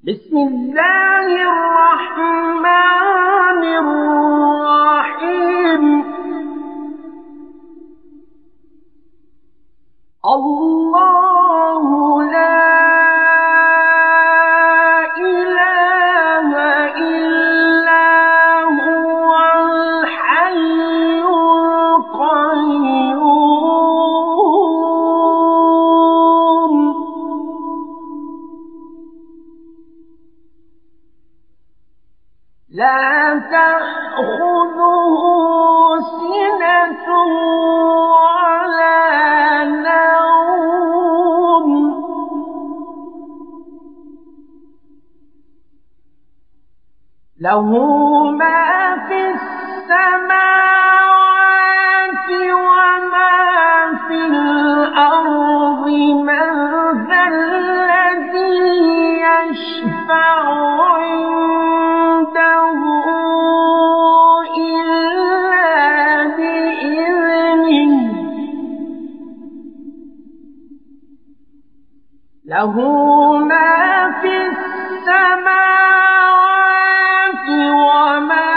بسم الله الرحمن الرحيم. الله لا إله إلا هو الحي القيوم لا تأخذه سنة ولا نوم له ما في السماوات وما في الأرض من ذا الذي يشفع عنده إلا بإذنه له ما في السماوات وما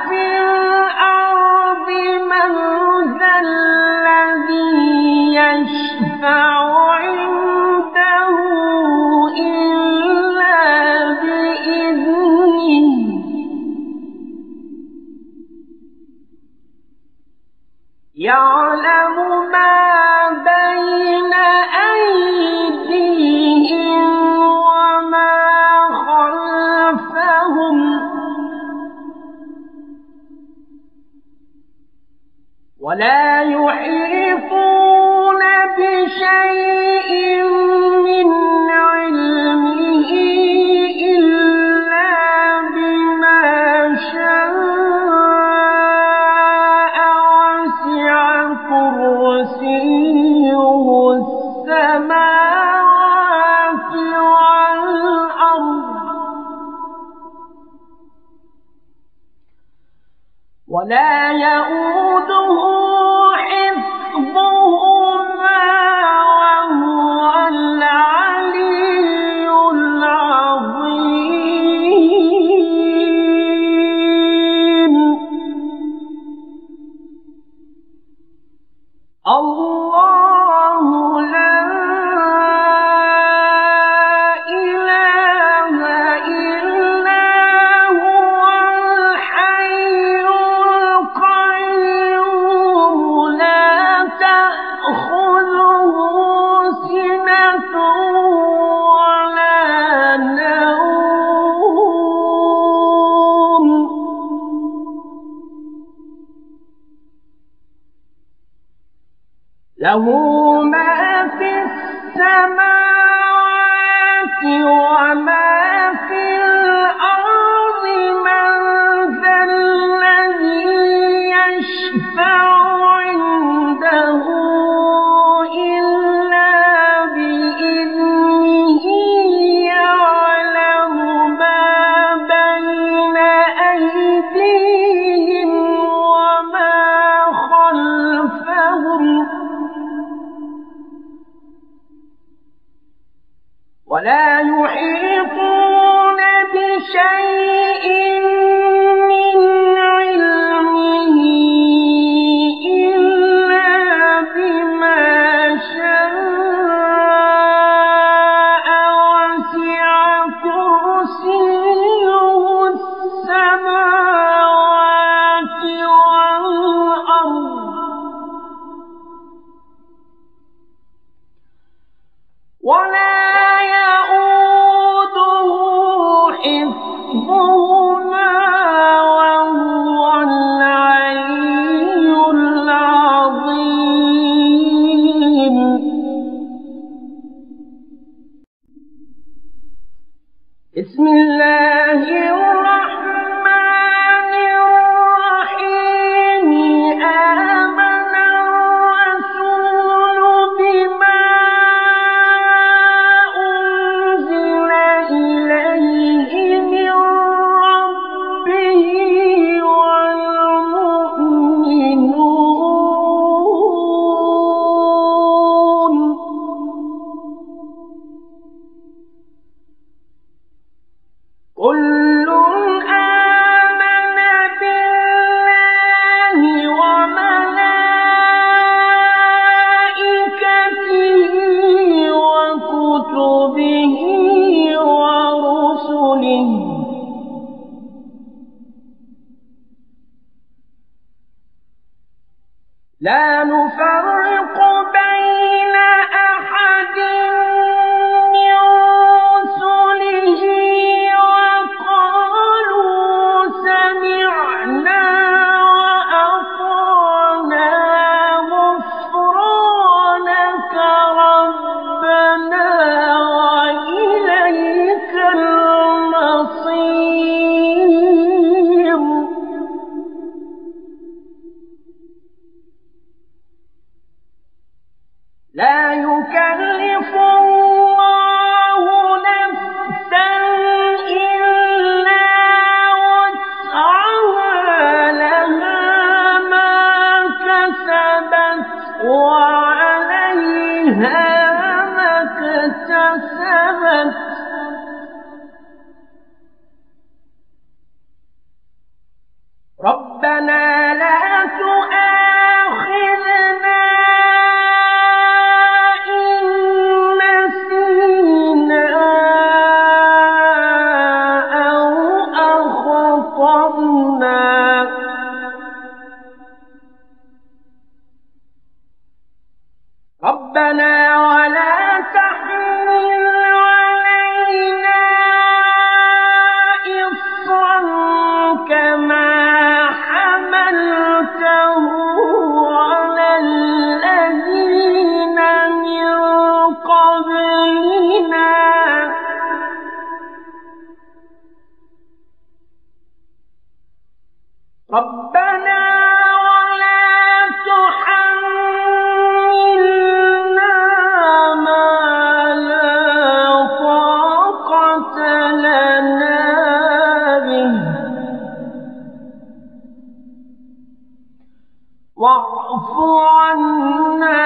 في الأرض من ذا الذي يشفع عنده إلا بإذنه يعلم ما بين أيديهم وما خلفهم ولا يحيطون بشيء من علمه إلا بما شاء وسع كرسيه السماوات والأرض ولا يئوده حفظهما وهو العلي العظيم. الله لا إله إلا هو الحي القيوم لا تأخذه سنة ولا نوم له ما في السماوات وما في الأرض من ذا الذي يشفع عنده إلا بإذنه يعلم ما بين أيديهم وما خلفهم ولا يحيطون بشيء من علمه إلا بما شاء وسع كرسيه السماوات والأرض ولا يئوده حفظهما وهو العلي العظيم. بسم الله الرحمن الرحيم. آمن الرسول بما أنزل إليه من ربه والمؤمنون لا نفرق بين أحد من رسله وقالوا سمعنا وأطعنا غفرانك ربنا وإليك المصير. لا يكلف الله نفسا إلا وسعها لها ما كسبت وعليها ما اكتسبت. ربنا لا تؤاخذنا ربنا ولا تحمل علينا إصرا كما حملته على الذين من قبلنا. ربنا ولا تحملنا ما لا طاقة لنا به واعف عنا